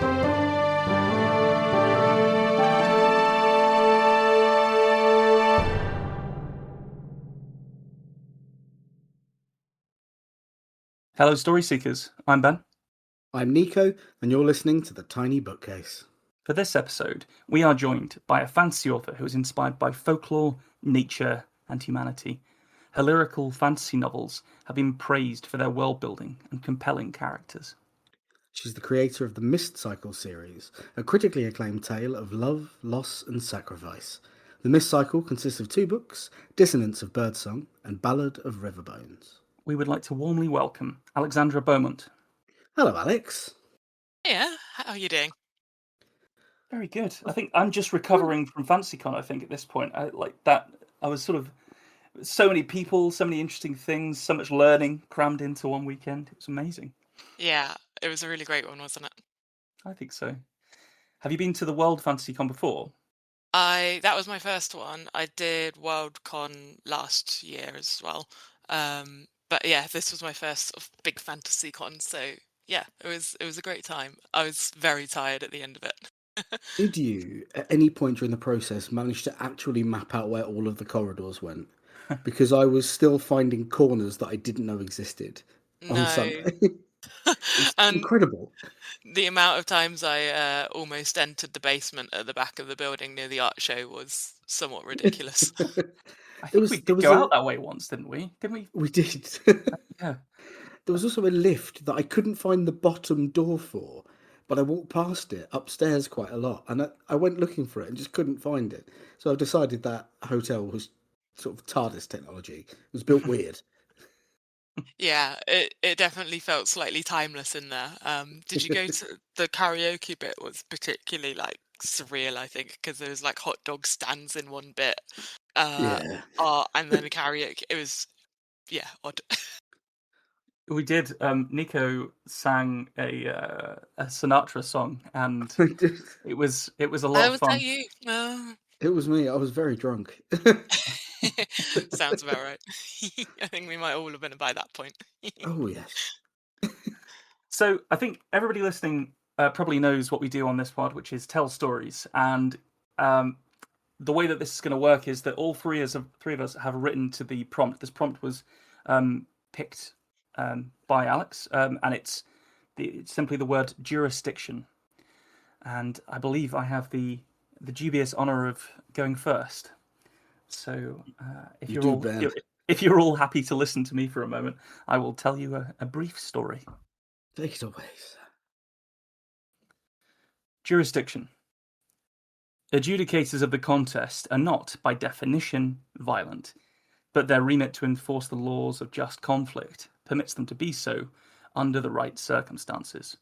Hello, Story Seekers. I'm Ben. I'm Nico, and you're listening to The Tiny Bookcase. For this episode, we are joined by a fantasy author who is inspired by folklore, nature, and humanity. Her lyrical fantasy novels have been praised for their world building and compelling characters. She's the creator of the Mist Cycle series, a critically acclaimed tale of love, loss, and sacrifice. The Mist Cycle consists of 2 books, Dissonance of Birdsong and Ballad of Riverbones. We would like to warmly welcome Alexandra Beaumont. Hello, Alex. Yeah, how are you doing? Very good. I think I'm just recovering from FantasyCon, I think, at this point. I was sort of so many people, so many interesting things, so much learning crammed into one weekend. It was amazing. Yeah, it was a really great one, wasn't it? I think so. Have you been to the World FantasyCon before? That was my first one. I did WorldCon last year as well. But yeah, this was my first sort of big fantasy con, so yeah, it was a great time. I was very tired at the end of it. Did you, at any point during the process, manage to actually map out where all of the corridors went? Because I was still finding corners that I didn't know existed on No. Sunday. It's And incredible. the amount of times I almost entered the basement at the back of the building near the art show was somewhat ridiculous. I think we did go out that way once, didn't we? Didn't we? We did. Yeah. There was also a lift that I couldn't find the bottom door for, but I walked past it upstairs quite a lot, and I went looking for it and just couldn't find it. So I've decided that hotel was sort of TARDIS technology. It was built weird. Yeah, it definitely felt slightly timeless in there. Did you go to the karaoke bit? Was particularly like surreal, I think, because there was like hot dog stands in one bit, Yeah. and then a karaoke. It was odd. We did. Nico sang a Sinatra song, and it was a lot of Was fun. that you? No. It was me. I was very drunk. Sounds about right. I think we might all have been by that point. Oh, yes. So I think everybody listening probably knows what we do on this pod, which is tell stories. And the way that this is going to work is that all three of us have written to the prompt. This prompt was picked by Alex, and it's simply the word jurisdiction. And I believe I have the dubious honour of going first. So if you're all happy to listen to me for a moment, I will tell you a brief story. Take it away. Jurisdiction. Adjudicators of the contest are not, by definition, violent, but their remit to enforce the laws of just conflict permits them to be so under the right circumstances.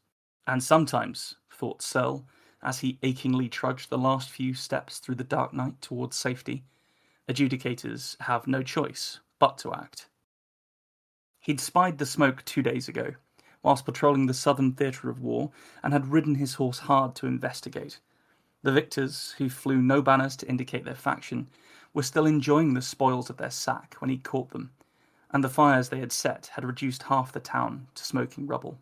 And sometimes, thought Searle, as he achingly trudged the last few steps through the dark night towards safety, adjudicators have no choice but to act. He'd spied the smoke 2 days ago, whilst patrolling the southern theatre of war, and had ridden his horse hard to investigate. The victors, who flew no banners to indicate their faction, were still enjoying the spoils of their sack when he caught them, and the fires they had set had reduced half the town to smoking rubble.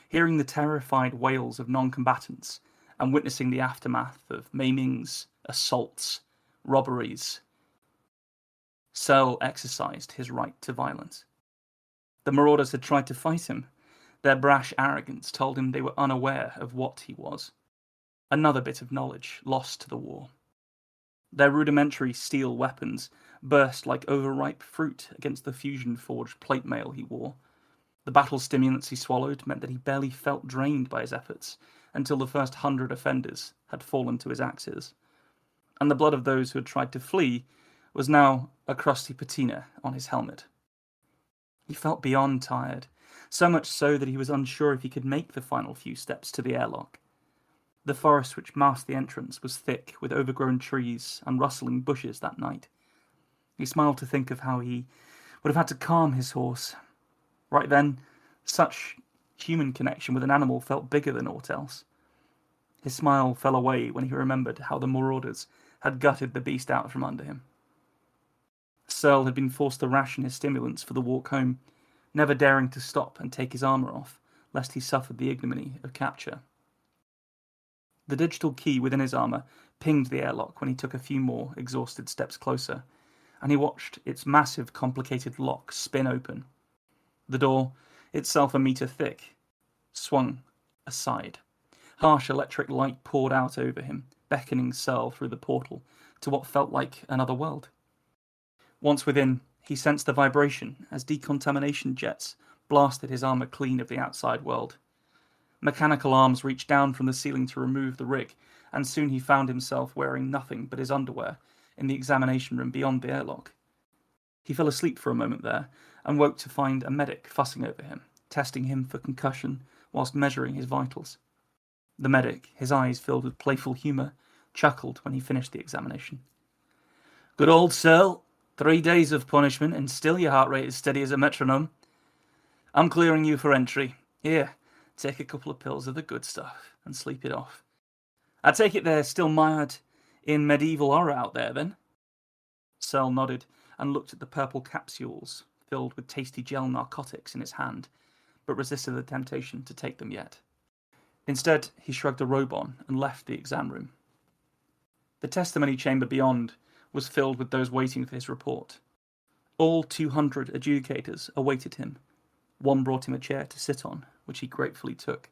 Hearing the terrified wails of non-combatants, and witnessing the aftermath of maimings, assaults, robberies, Searle exercised his right to violence. The marauders had tried to fight him. Their brash arrogance told him they were unaware of what he was. Another bit of knowledge lost to the war. Their rudimentary steel weapons burst like overripe fruit against the fusion-forged plate mail he wore. The battle stimulants he swallowed meant that he barely felt drained by his efforts until the first 100 offenders had fallen to his axes. And the blood of those who had tried to flee was now a crusty patina on his helmet. He felt beyond tired, so much so that he was unsure if he could make the final few steps to the airlock. The forest which masked the entrance was thick with overgrown trees and rustling bushes that night. He smiled to think of how he would have had to calm his horse. Right then, such human connection with an animal felt bigger than aught else. His smile fell away when he remembered how the marauders had gutted the beast out from under him. Searle had been forced to ration his stimulants for the walk home, never daring to stop and take his armour off, lest he suffered the ignominy of capture. The digital key within his armour pinged the airlock when he took a few more exhausted steps closer, and he watched its massive, complicated lock spin open. The door, itself a metre thick, swung aside. Harsh electric light poured out over him, beckoning Searle through the portal to what felt like another world. Once within, he sensed the vibration as decontamination jets blasted his armour clean of the outside world. Mechanical arms reached down from the ceiling to remove the rig, and soon he found himself wearing nothing but his underwear in the examination room beyond the airlock. He fell asleep for a moment there, and woke to find a medic fussing over him, testing him for concussion whilst measuring his vitals. The medic, his eyes filled with playful humour, chuckled when he finished the examination. "Good old Searle, 3 days of punishment, and still your heart rate is steady as a metronome. I'm clearing you for entry. Here, take a couple of pills of the good stuff and sleep it off. I take it they're still mired in medieval horror out there, then?" Searle nodded and looked at the purple capsules filled with tasty gel narcotics in his hand, but resisted the temptation to take them yet. Instead, he shrugged a robe on and left the exam room. The testimony chamber beyond was filled with those waiting for his report. All 200 adjudicators awaited him. One brought him a chair to sit on, which he gratefully took.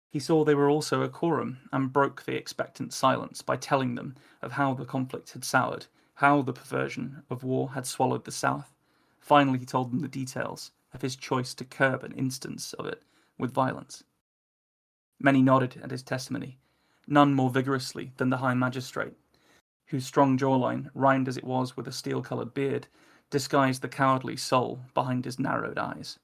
He saw they were also a quorum and broke the expectant silence by telling them of how the conflict had soured, how the perversion of war had swallowed the South. Finally, he told them the details of his choice to curb an instance of it with violence. Many nodded at his testimony, none more vigorously than the High Magistrate, whose strong jawline, rimed as it was with a steel-coloured beard, disguised the cowardly soul behind his narrowed eyes.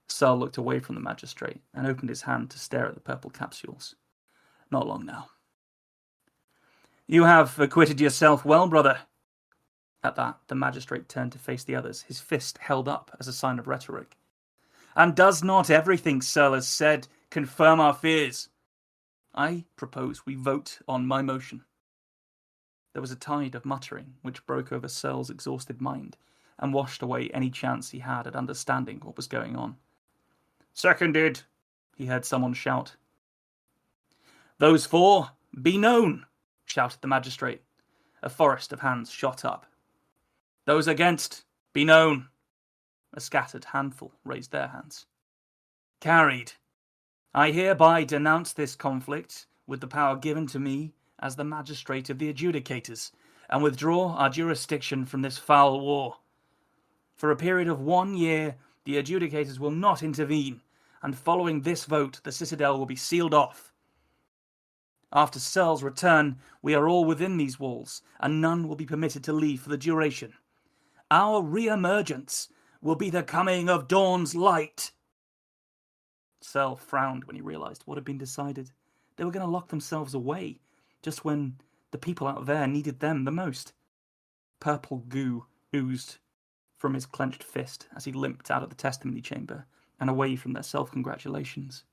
Searle looked away from the magistrate and opened his hand to stare at the purple capsules. "Not long now." "You have acquitted yourself well, brother." At that, the magistrate turned to face the others, his fist held up as a sign of rhetoric. "And does not everything Searle has said confirm our fears? I propose we vote on my motion." There was a tide of muttering which broke over Searle's exhausted mind and washed away any chance he had at understanding what was going on. "Seconded," he heard someone shout. "Those for, be known," shouted the magistrate. A forest of hands shot up. "Those against, be known." A scattered handful raised their hands. "Carried. I hereby denounce this conflict with the power given to me as the magistrate of the adjudicators, and withdraw our jurisdiction from this foul war. For a period of 1 year, the adjudicators will not intervene, and following this vote, the citadel will be sealed off. After Searle's return, we are all within these walls, and none will be permitted to leave for the duration. Our re-emergence will be the coming of dawn's light." Searle frowned when he realised what had been decided. They were going to lock themselves away, just when the people out there needed them the most. Purple goo oozed from his clenched fist as he limped out of the testimony chamber and away from their self-congratulations.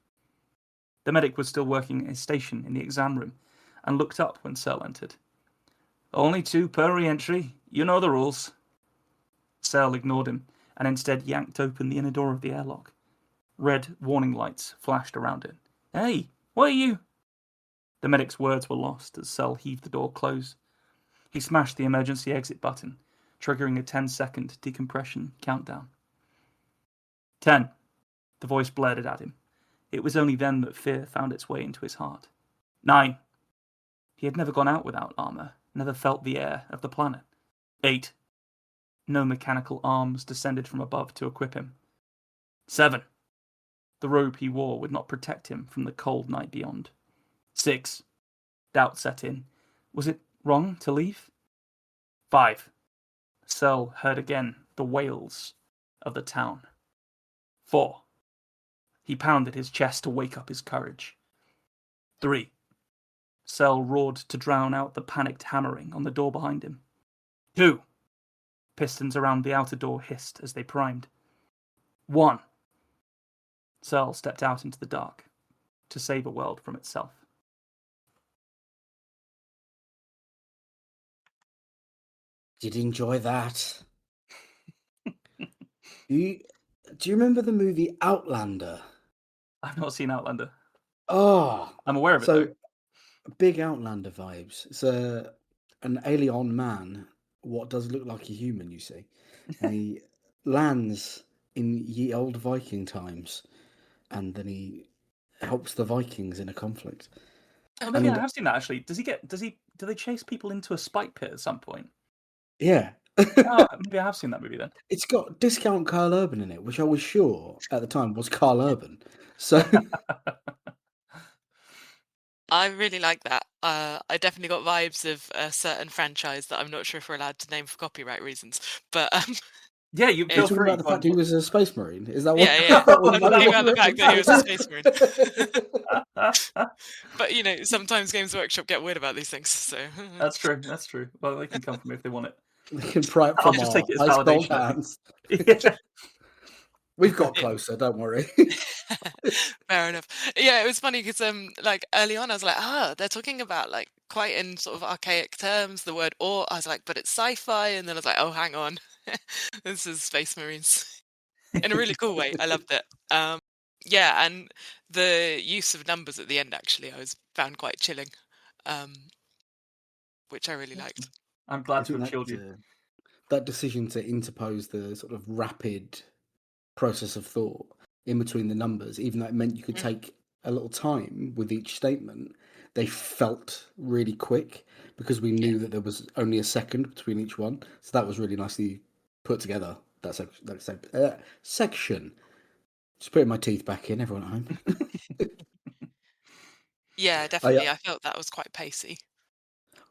The medic was still working at his station in the exam room and looked up when Searle entered. "Only 2 per re-entry. You know the rules." Searle ignored him and instead yanked open the inner door of the airlock. Red warning lights flashed around it. "Hey, what are you—" The medic's words were lost as Searle heaved the door close. He smashed the emergency exit button, triggering a 10-second decompression countdown. 10. The voice blurted at him. It was only then that fear found its way into his heart. 9. He had never gone out without armour, never felt the air of the planet. 8. No mechanical arms descended from above to equip him. 7. The robe he wore would not protect him from the cold night beyond. 6. Doubt set in. Was it wrong to leave? 5. Searle heard again the wails of the town. 4. He pounded his chest to wake up his courage. 3. Searle roared to drown out the panicked hammering on the door behind him. 2. Pistons around the outer door hissed as they primed. 1. Searle stepped out into the dark to save a world from itself. Did you enjoy that? Do you remember the movie Outlander? I've not seen Outlander. Oh, I'm aware of it, so though. big Outlander vibes. It's an alien man, what does look like a human, you see, and he lands in ye old Viking times, and then he helps the Vikings in a conflict. Oh, maybe I And have seen that actually. Do they chase people into a spike pit at some point? yeah, Oh, maybe I have seen that movie then. it's got discount Carl Urban in it, which I was sure at the time was Carl Urban. So I really like that. I definitely got vibes of a certain franchise that I'm not sure if we're allowed to name for copyright reasons, but Yeah, you you're feel it's talking free. about the Go fact on. he was a space marine. Is that what? yeah, Is yeah. that what I'm you Is that talking what about the you fact that he was a space marine. referenced? But sometimes Games Workshop get weird about these things, so That's true. That's true. Well, they can come from me if they want it. We can pry it I'll from just our take it as ice cold validation, I think. hands. Yeah. We've got yeah. closer, don't worry. Fair enough. Yeah, it was funny because like early on I was like, they're talking about like quite in sort of archaic terms, the word or I was like, but it's sci-fi, and then I was like, oh hang on. This is Space Marines. In a really cool way. I loved it. Yeah, and the use of numbers at the end actually I was found quite chilling. Um, which I really liked. I'm I glad to think have that chilled you. that decision to interpose the sort of rapid process of thought in between the numbers, even though it meant you could Mm, take a little time with each statement, they felt really quick because we yeah. knew that there was only a second between each one. So that was really nicely put together. Section. Just putting my teeth back in. Everyone at home. Yeah, I, definitely. I felt that was quite pacey.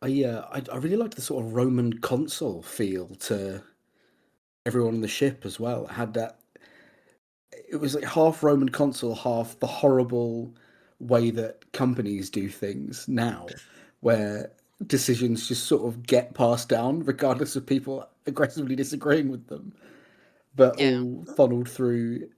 I really liked the sort of Roman consul feel to everyone on the ship as well. It had that. It was like half Roman consul, half the horrible way that companies do things now, where decisions just sort of get passed down regardless of people aggressively disagreeing with them, but Yeah. all funneled through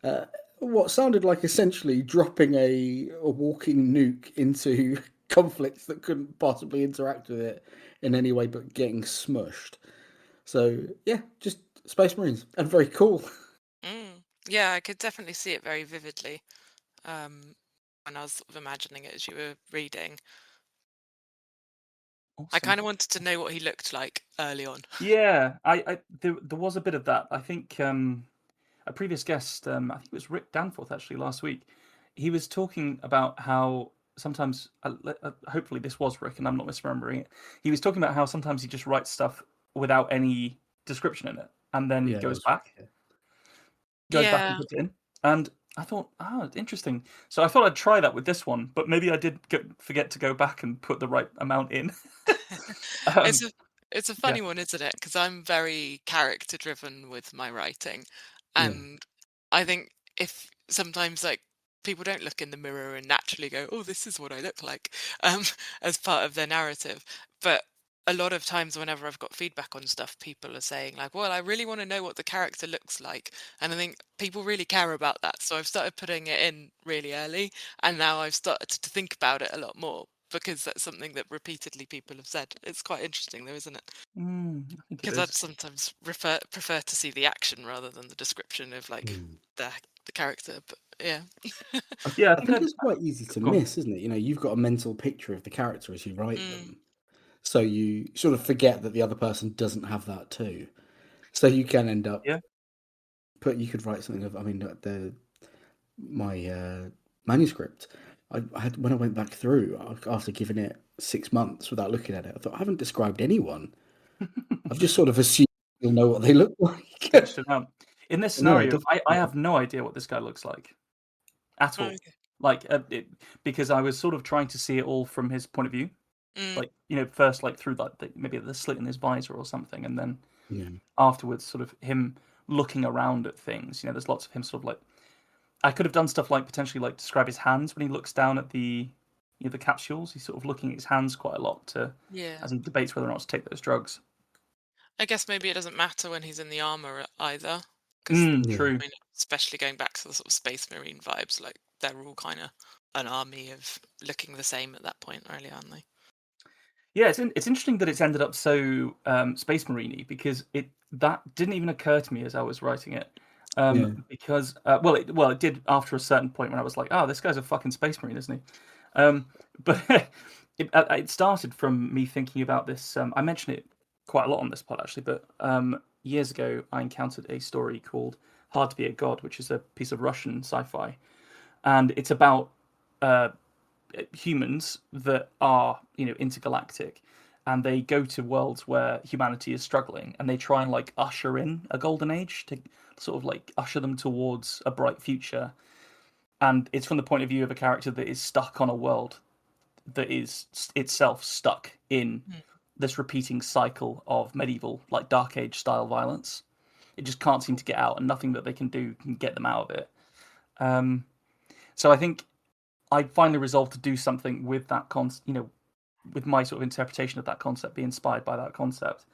uh, what sounded like essentially dropping a walking nuke into conflicts that couldn't possibly interact with it in any way but getting smushed. So yeah, just Space Marines and very cool. Yeah, I could definitely see it very vividly when I was sort of imagining it as you were reading. I Awesome. kind of wanted to know what he looked like early on. Yeah, there was a bit of that. I think a previous guest, I think it was Rick Danforth actually last week. He was talking about how sometimes, hopefully this was Rick and I'm not misremembering it. He was talking about how sometimes he just writes stuff without any description in it, and then Yeah, that was goes back and Yeah. puts it in. And I thought, interesting. So I thought I'd try that with this one, but maybe I did forget to go back and put the right amount in. It's um, a it's a yeah. funny one, isn't it? Because I'm very character driven with my writing, yeah. and I think if sometimes like people don't look in the mirror and naturally go, "Oh, this is what I look like," um, as part of their narrative, but a lot of times whenever I've got feedback on stuff, people are saying like, "Well, I really want to know what the character looks like," and I think people really care about that. So I've started putting it in really early, and now I've started to think about it a lot more because that's something that repeatedly people have said. It's quite interesting though, isn't it? I think it Because is. I'd sometimes prefer to see the action rather than the description of like Mm. the the character. But yeah. Yeah, I I think think I'd it's quite easy to go on. miss, isn't it? You know, you've got a mental picture of the character as you write Mm, them. So you sort of forget that the other person doesn't have that too. So you can end up Yeah. you could write something of, I mean, my manuscript. I had when I went back through after giving it 6 months without looking at it, I thought I haven't described anyone. I've just sort of assumed you'll know what they look like. Sketched it out. In this No, scenario, definitely I not. have no idea what this guy looks like at all. okay. Like, because I was sort of trying to see it all from his point of view. Mm, Like, first like through like maybe the slit in his visor or something, and then Yeah, afterwards, sort of him looking around at things. There's lots of him sort of like I could have done stuff like potentially like describe his hands when he looks down at the the capsules. He's sort of looking at his hands quite a lot to yeah. as he debates whether or not to take those drugs. I guess maybe it doesn't matter when he's in the armor either, because yeah. I True. mean, especially going back to the sort of Space Marine vibes, like they're all kind of an army of looking the same at that point, really, aren't they? Yeah, it's interesting that it's ended up so Space Marine-y because that didn't even occur to me as I was writing it. Yeah. Because it did after a certain point when I was like, oh, this guy's a fucking Space Marine, isn't he? But it started from me thinking about this. I mention it quite a lot on this pod actually, but years ago I encountered a story called "Hard to Be a God," which is a piece of Russian sci-fi, and it's about uh, humans that are intergalactic, and they go to worlds where humanity is struggling, and they try and like usher in a golden age to sort of like usher them towards a bright future. And it's from the point of view of a character that is stuck on a world that is itself stuck in Mm. this repeating cycle of medieval, like Dark Age style violence. It just can't seem to get out, and nothing that they can do can get them out of it. Um, so I think I finally resolved to do something with that with my sort of interpretation of that concept, be inspired by that concept.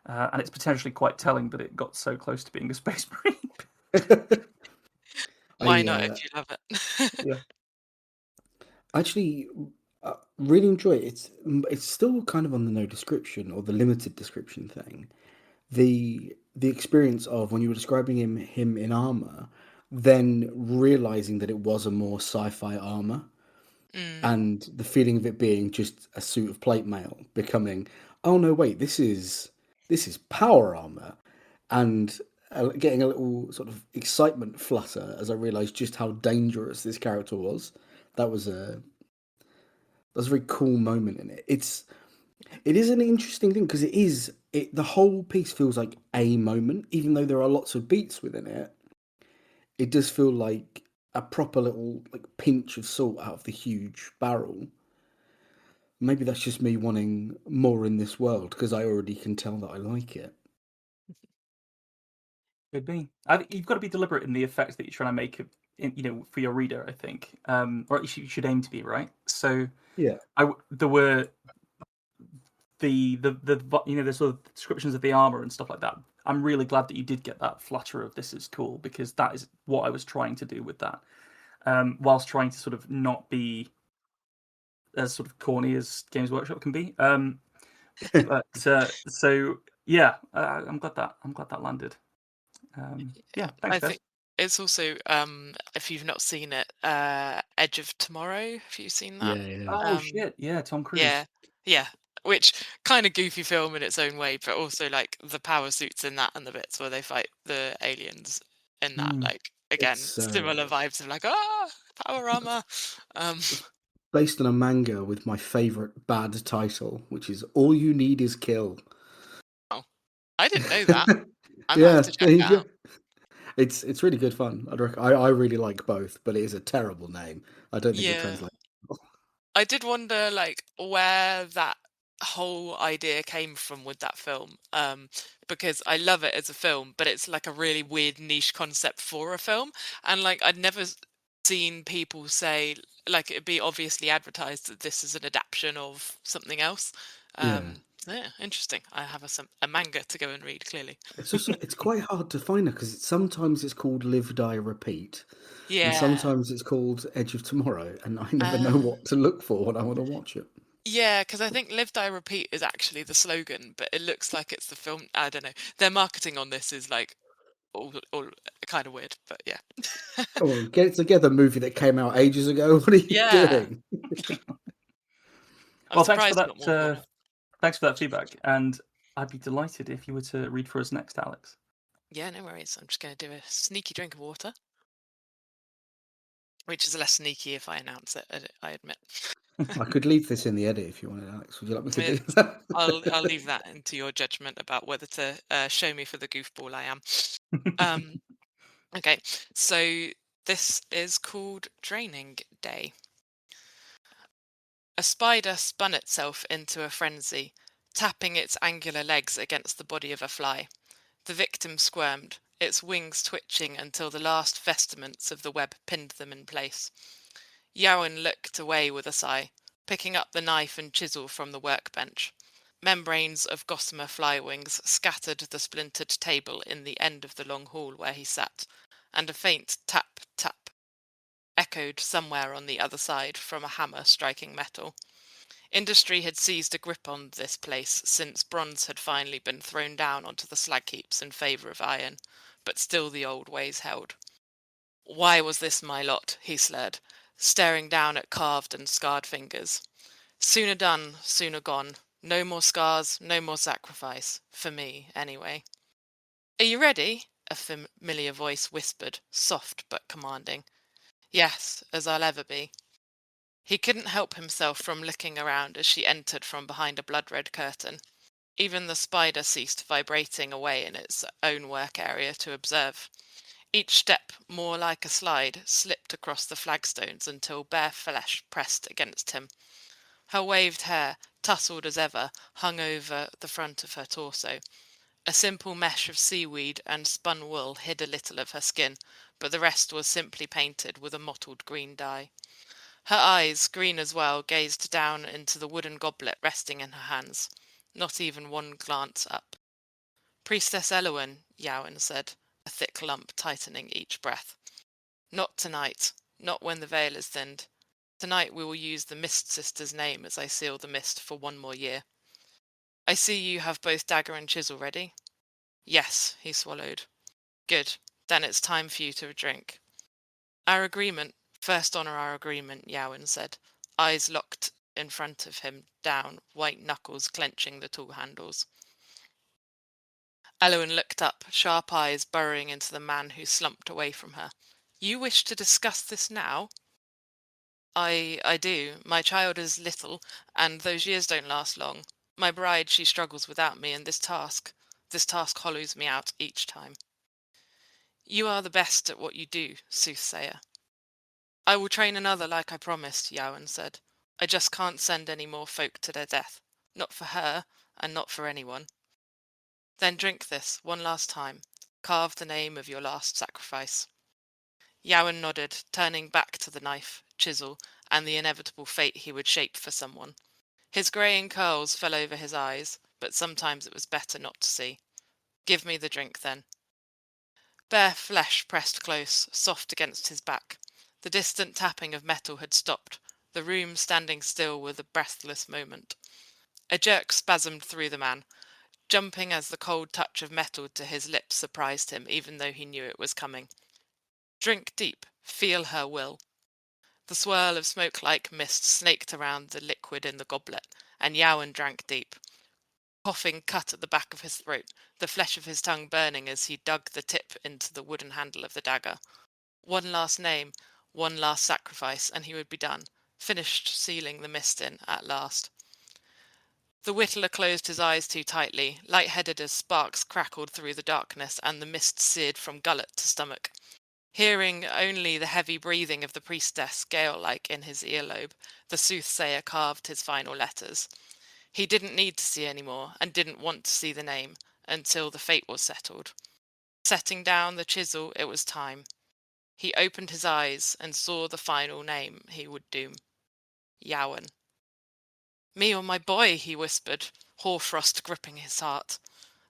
And it's potentially quite telling that it got so close to being a space marine. Why I not if you love it? Yeah. actually really enjoy it. It's still kind of on the no description or the limited description thing. The experience of when you were describing him in armor, then realizing that it was a more sci-fi armor, Mm. and the feeling of it being just a suit of plate mail becoming, oh no, wait, this is power armor, and getting a little sort of excitement flutter as I realized just how dangerous this character was. That was a that was a very cool moment in it. It is an interesting thing because the whole piece feels like a moment, even though there are lots of beats within it. It does feel like a proper little like pinch of salt out of the huge barrel. Maybe that's just me wanting more in this world because I already can tell that I like it. Could be. You've got to be deliberate in the effect that you're trying to make, for your reader. I think, or at least you should aim to be, right? So, Yeah. there were the sort of descriptions of the armor and stuff like that. I'm really glad that you did get that flutter of "this is cool" because that is what I was trying to do with that, whilst trying to sort of not be as sort of corny as Games Workshop can be. But so yeah, I'm glad that landed. Yeah, thanks, I guys. think it's also if you've not seen it, Edge of Tomorrow. Have you seen that? Yeah, yeah. Oh Um, shit, yeah, Tom Cruise. yeah, yeah. Which kind of goofy film in its own way, but also like the power suits in that and the bits where they fight the aliens in that. Mm. Like again, It's similar vibes of like power armor. Um, it's based on a manga with my favorite bad title, which is "All You Need Is Kill." oh, I didn't know that. I might have Yeah, to check there you that go. out. It's really good fun. I really like both, but it is a terrible name. I don't think it Yeah. translates. I did wonder like where that whole idea came from with that film. Because I love it as a film, but it's like a really weird niche concept for a film. And like I'd never seen people say like it'd be obviously advertised that this is an adaptation of something else. Yeah. Yeah, interesting. I have a manga to go and read, clearly. It's quite hard to find it because sometimes it's called Live Die Repeat, and Yeah. sometimes it's called Edge of Tomorrow, and I never know Uh, what to look for when I want to watch it. Yeah, because I think "Live Die Repeat" is actually the slogan, but it looks like it's the film. I don't know. Their marketing on this is like all kind of weird, but yeah. Oh, get it together, movie that came out ages ago. What are you Yeah, doing? I'm Well, thanks for surprised not that. more thought of. Thanks for that feedback, and I'd be delighted if you were to read for us next, Alex. Yeah, no worries. I'm just going to do a sneaky drink of water, which is less sneaky if I announce it, I admit. I could leave this in the edit if you wanted, Alex. Would you like me to Eh, do that? I'll leave that into your judgment about whether to show me for the goofball I am. Um, okay, so this is called Draining Day. A spider spun itself into a frenzy, tapping its angular legs against the body of a fly. The victim squirmed, its wings twitching until the last vestments of the web pinned them in place. Yowen looked away with a sigh, picking up the knife and chisel from the workbench. Membranes of gossamer fly wings scattered the splintered table in the end of the long hall where he sat, and a faint tap tap echoed somewhere on the other side from a hammer striking metal. Industry had seized a grip on this place since bronze had finally been thrown down onto the slag heaps in favour of iron, but still the old ways held. Why was this my lot? He slurred. staring down at carved and scarred fingers. Sooner done, sooner gone. No more scars, no more sacrifice. For me, anyway. Are you ready? A familiar voice whispered, soft but commanding. Yes, as I'll ever be. He couldn't help himself from looking around as she entered from behind a blood-red curtain. Even the spider ceased vibrating away in its own work area to observe. Each step, more like a slide, slipped across the flagstones until bare flesh pressed against him. Her waved hair, tousled as ever, hung over the front of her torso. A simple mesh of seaweed and spun wool hid a little of her skin, but the rest was simply painted with a mottled green dye. Her eyes, green as well, gazed down into the wooden goblet resting in her hands. Not even one glance up. Priestess Elowen, Yowen said, a thick lump tightening each breath. Not tonight, not when the veil is thinned. Tonight we will use the Mist Sister's name as I seal the mist for 1 more year. I see you have both dagger and chisel ready. Yes, he swallowed. Good, then it's time for you to drink. Our agreement, first honour our agreement, Yowen said, eyes locked in front of him down, white knuckles clenching the tool handles. Elowen looked up, sharp eyes burrowing into the man who slumped away from her. You wish to discuss this now? I do. My child is little, and those years don't last long. My bride, she struggles without me, and this task hollows me out each time. You are the best at what you do, soothsayer. I will train another like I promised, Yowen said. I just can't send any more folk to their death. Not for her, and not for anyone. Then drink this, one last time. Carve the name of your last sacrifice. Yowen nodded, turning back to the knife, chisel, and the inevitable fate he would shape for someone. His greying curls fell over his eyes, but sometimes it was better not to see. Give me the drink, then. Bare flesh pressed close, soft against his back. The distant tapping of metal had stopped, the room standing still with a breathless moment. A jerk spasmed through the man, jumping as the cold touch of metal to his lips surprised him, even though he knew it was coming. Drink deep, feel her will. The swirl of smoke-like mist snaked around the liquid in the goblet, and Yowen drank deep. Coughing cut at the back of his throat, the flesh of his tongue burning as he dug the tip into the wooden handle of the dagger. One last name, one last sacrifice, and he would be done, finished sealing the mist in at last. The whittler closed his eyes too tightly, light-headed as sparks crackled through the darkness and the mist seared from gullet to stomach. Hearing only the heavy breathing of the priestess gale-like in his earlobe, the soothsayer carved his final letters. He didn't need to see any more, and didn't want to see the name, until the fate was settled. Setting down the chisel, it was time. He opened his eyes and saw the final name he would doom. Yowen. Me or my boy, he whispered, hoarfrost gripping his heart.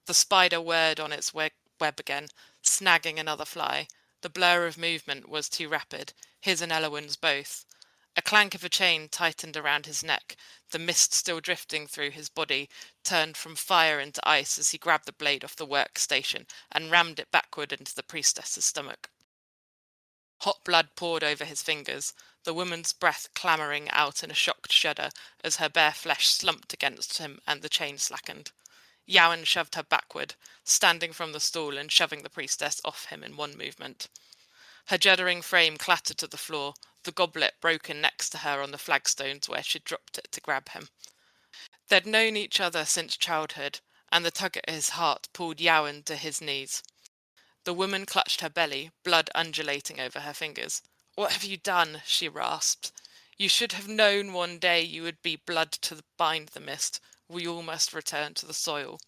The spider whirred on its web again, snagging another fly. The blur of movement was too rapid, his and Elowen's both. A clank of a chain tightened around his neck, the mist still drifting through his body turned from fire into ice as he grabbed the blade off the workstation and rammed it backward into the priestess's stomach. Hot blood poured over his fingers, the woman's breath clamouring out in a shocked shudder as her bare flesh slumped against him and the chain slackened. Yowen shoved her backward, standing from the stool and shoving the priestess off him in one movement. Her juddering frame clattered to the floor, the goblet broken next to her on the flagstones where she'd dropped it to grab him. They'd known each other since childhood, and the tug at his heart pulled Yowen to his knees. The woman clutched her belly, blood undulating over her fingers. What have you done? She rasped. You should have known one day you would be blood to bind the mist. We all must return to the soil.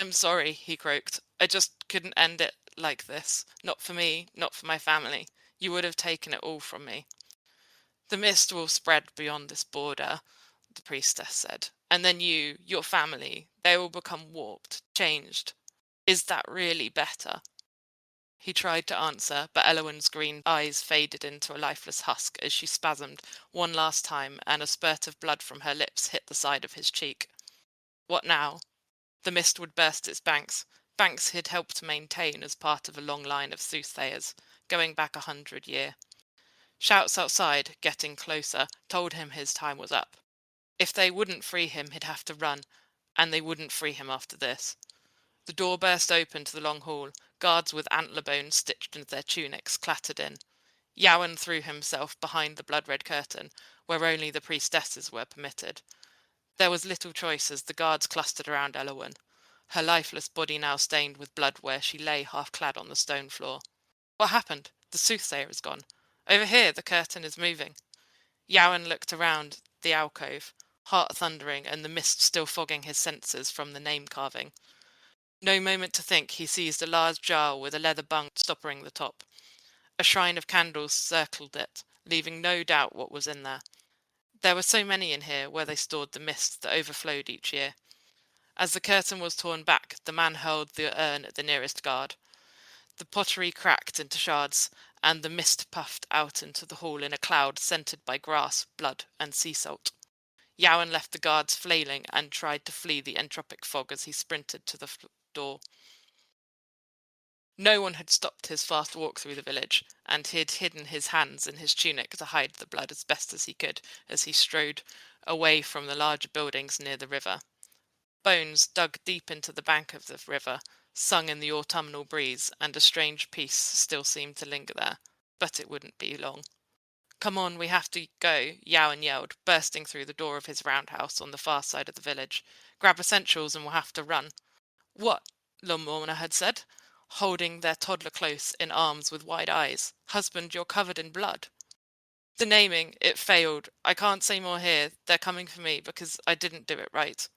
I'm sorry, he croaked. I just couldn't end it like this. Not for me, not for my family. You would have taken it all from me. The mist will spread beyond this border, the priestess said. And then you, your family, they will become warped, changed. Is that really better? He tried to answer, but Elowen's green eyes faded into a lifeless husk as she spasmed one last time, and a spurt of blood from her lips hit the side of his cheek. What now? The mist would burst its banks he'd helped maintain as part of a long line of soothsayers, going back 100 years. Shouts outside, getting closer, told him his time was up. If they wouldn't free him, he'd have to run, and they wouldn't free him after this. The door burst open to the long hall. Guards with antler bones stitched into their tunics clattered in. Yowen threw himself behind the blood-red curtain, where only the priestesses were permitted. There was little choice as the guards clustered around Elowen, her lifeless body now stained with blood where she lay half-clad on the stone floor. What happened? The soothsayer is gone. Over here, the curtain is moving. Yowen looked around the alcove, heart thundering and the mist still fogging his senses from the name carving. No moment to think, he seized a large jar with a leather bung stoppering the top. A shrine of candles circled it, leaving no doubt what was in there. There were so many in here where they stored the mist that overflowed each year. As the curtain was torn back, the man hurled the urn at the nearest guard. The pottery cracked into shards, and the mist puffed out into the hall in a cloud scented by grass, blood, and sea salt. Yowen left the guards flailing and tried to flee the entropic fog as he sprinted to the door. No one had stopped his fast walk through the village, and he had hidden his hands in his tunic to hide the blood as best as he could as he strode away from the larger buildings near the river. Bones dug deep into the bank of the river, sung in the autumnal breeze, and a strange peace still seemed to linger there, but it wouldn't be long. Come on, we have to go, Yowen yelled, bursting through the door of his roundhouse on the far side of the village. Grab essentials and we'll have to run. What? Lorna had said, holding their toddler close in arms with wide eyes. Husband, you're covered in blood. The naming, it failed. I can't say more here. They're coming for me because I didn't do it right.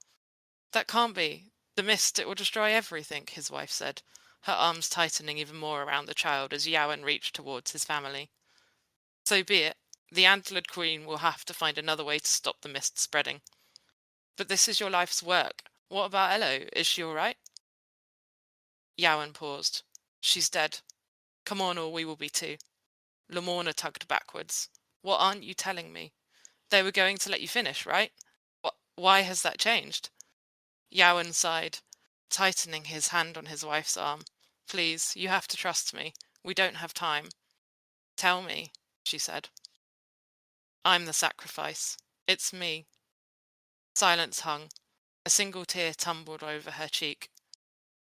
That can't be. The mist, it will destroy everything, his wife said, her arms tightening even more around the child as Yowen reached towards his family. So be it. The antlered queen will have to find another way to stop the mist spreading. But this is your life's work. What about Elo? Is she all right? Yowen paused. She's dead. Come on, or we will be too. Lamorna tugged backwards. What aren't you telling me? They were going to let you finish, right? Why has that changed? Yowen sighed, tightening his hand on his wife's arm. Please, you have to trust me. We don't have time. Tell me, she said. I'm the sacrifice. It's me. Silence hung. A single tear tumbled over her cheek.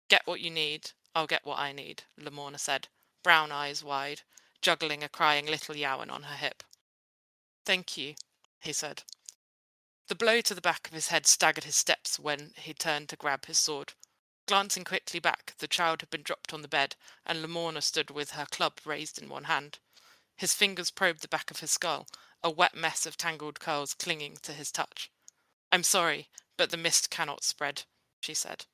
Get what you need. I'll get what I need, Lamorna said, brown eyes wide, juggling a crying little Yowen on her hip. Thank you, he said. The blow to the back of his head staggered his steps when he turned to grab his sword. Glancing quickly back, the child had been dropped on the bed, and Lamorna stood with her club raised in one hand. His fingers probed the back of his skull, a wet mess of tangled curls clinging to his touch. I'm sorry, but the mist cannot spread, she said.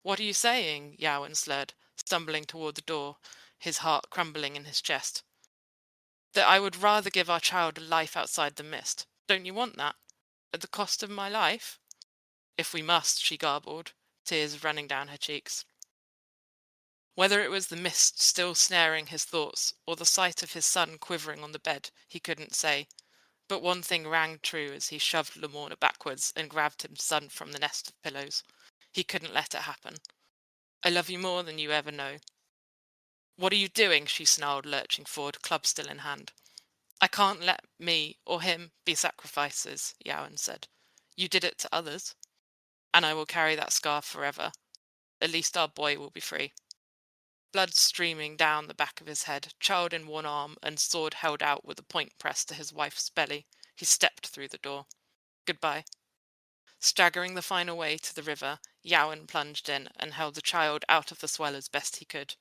What are you saying? Yowen slurred, stumbling toward the door, his heart crumbling in his chest. That I would rather give our child a life outside the mist. Don't you want that? At the cost of my life? If we must, she garbled, tears running down her cheeks. Whether it was the mist still snaring his thoughts, or the sight of his son quivering on the bed, he couldn't say. But one thing rang true as he shoved Lamorna backwards and grabbed his son from the nest of pillows. He couldn't let it happen. I love you more than you ever know. What are you doing? She snarled, lurching forward, club still in hand. I can't let me or him be sacrifices, Yowen said. You did it to others. And I will carry that scar forever. At least our boy will be free. Blood streaming down the back of his head, child in one arm and sword held out with a point pressed to his wife's belly, he stepped through the door. Goodbye. Staggering the final way to the river, Yowen plunged in and held the child out of the swell as best he could.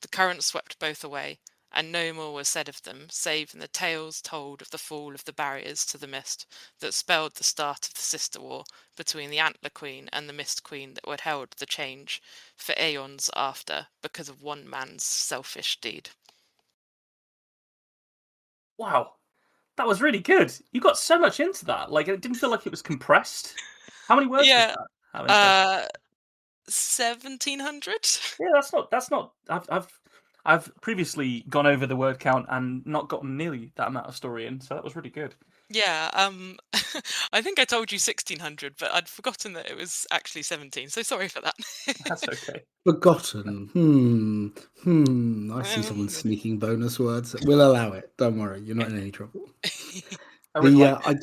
The current swept both away, and no more was said of them, save in the tales told of the fall of the barriers to the mist that spelled the start of the sister war between the Antler Queen and the Mist Queen that would held the change for aeons after because of one man's selfish deed. Wow, that was really good. You got so much into that. Like, it didn't feel like it was compressed. How many words was that? How many 1700? Yeah, that's not. I've previously gone over the word count and not gotten nearly that amount of story in, so that was really good. Yeah, I think I told you 1600, but I'd forgotten that it was actually 17, so sorry for that. That's okay. Forgotten. I see someone sneaking bonus words. We'll allow it. Don't worry. You're not in any trouble. I really like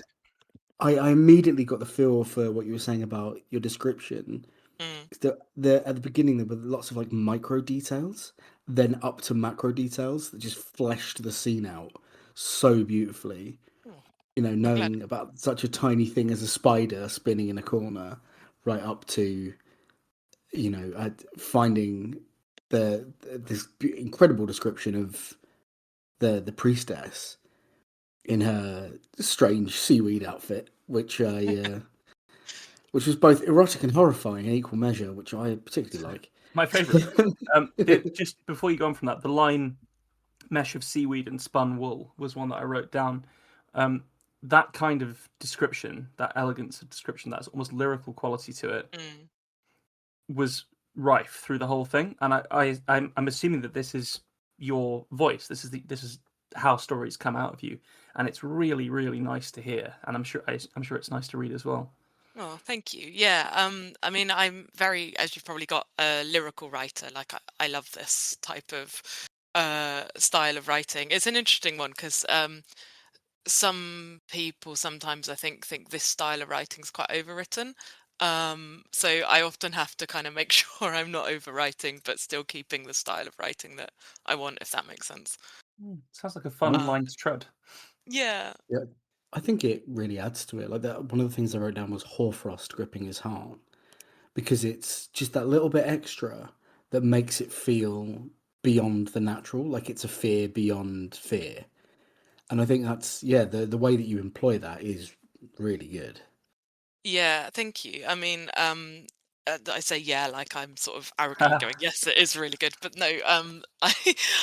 I immediately got the feel for what you were saying about your description. Mm, At the beginning there were lots of like micro details, then up to macro details that just fleshed the scene out so beautifully. oh, You know, I'm glad. knowing about such a tiny thing as a spider spinning in a corner, right up to finding this incredible description of the priestess in her strange seaweed outfit, which was both erotic and horrifying in equal measure, which I particularly like. my favourite. Just before you go on from that, the line "mesh of seaweed and spun wool" was one that I wrote down. That kind of description, that elegance of description, that's almost lyrical quality to it, Mm. was rife through the whole thing. And I'm assuming that this is your voice. This is how stories come out of you, and it's really really nice to hear. And I'm sure it's nice to read as well. Oh, thank you. Yeah, I mean, I'm very, as you've probably got, a lyrical writer. Like, I love this type of style of writing. It's an interesting one because some people sometimes I think this style of writing is quite overwritten. So I often have to kind of make sure I'm not overwriting, but still keeping the style of writing that I want, if that makes sense. Sounds like a I fun think, line to tread. Yeah. yeah, I think it really adds to it. Like that, one of the things I wrote down was hoarfrost gripping his heart because it's just that little bit extra that makes it feel beyond the natural, like it's a fear beyond fear. And I think that's the way that you employ that is really good. Yeah, thank you. I mean, I say yeah, like I'm sort of arrogantly going, yes, it is really good. But no,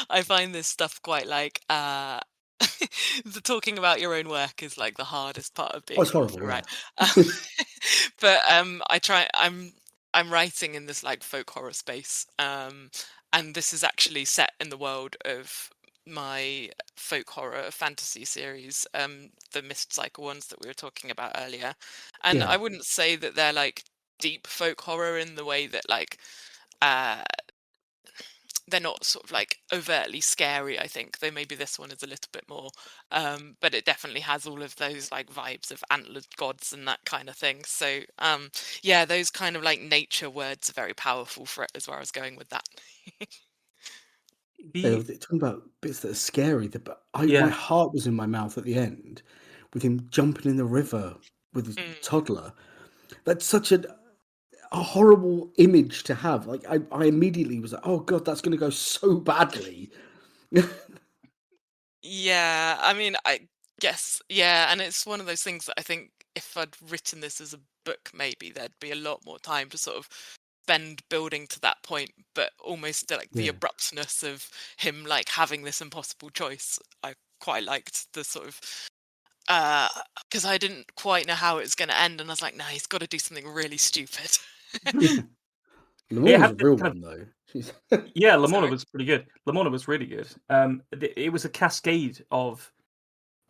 I find this stuff quite like the talking about your own work is like the hardest part of Oh, being it's an author, horrible, right? yeah. But I'm writing in this like folk horror space, and this is actually set in the world of my folk horror fantasy series, the Mist Cycle ones that we were talking about earlier. And Yeah. I wouldn't say that they're like deep folk horror in the way that like uh they're not sort of like overtly scary. I think though maybe this one is a little bit more, but it definitely has all of those like vibes of antlered gods and that kind of thing. So yeah, those kind of like nature words are very powerful for it, is where I was going with that. They're The talking about bits that are scary. But my Yeah, heart was in my mouth at the end with him jumping in the river with his Mm. toddler. That's such a horrible image to have. Like I immediately was like, oh god, that's going to go so badly. Yeah, I mean, I guess, yeah, and it's one of those things that I think if I'd written this as a book, maybe there'd be a lot more time to sort of spend building to that point, but almost like the Yeah. abruptness of him like having this impossible choice. I quite liked the sort of uh because I didn't quite know how it was going to end, and I was like, nah, he's got to do something really stupid. Lamorne it was had a this real kind of one though. She's yeah. Lamorna Sorry. was pretty good. Lamorna was really good. It was a cascade of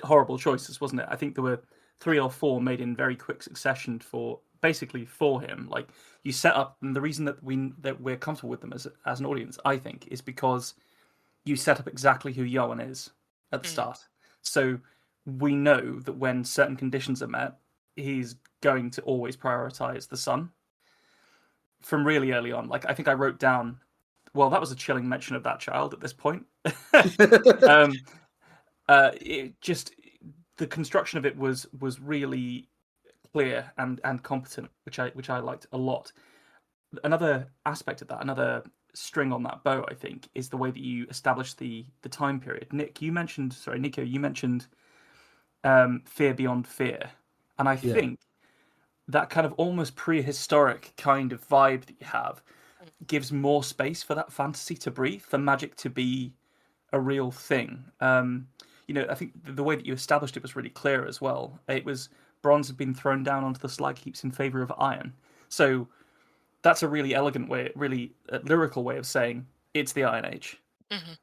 horrible choices, wasn't it? I think there were 3 or 4 made in very quick succession for him. Like you set up, and the reason that we're comfortable with them as an audience, I think, is because you set up exactly who Yoan is at the Mm, start. So we know that when certain conditions are met, he's going to always prioritize the son from really early on. Like I think I wrote down, well, that was a chilling mention of that child at this point. um, it just the construction of it was really clear and competent, which I liked a lot. Another aspect of that, another string on that bow, I think, is the way that you establish the time period. Nico, you mentioned fear beyond fear, and I yeah. think that kind of almost prehistoric kind of vibe that you have mm, gives more space for that fantasy to breathe, for magic to be a real thing. I think the way that you established it was really clear as well. It was bronze had been thrown down onto the slag heaps in favor of iron. So that's a really elegant way, really lyrical way of saying it's the Iron Age. Mhm.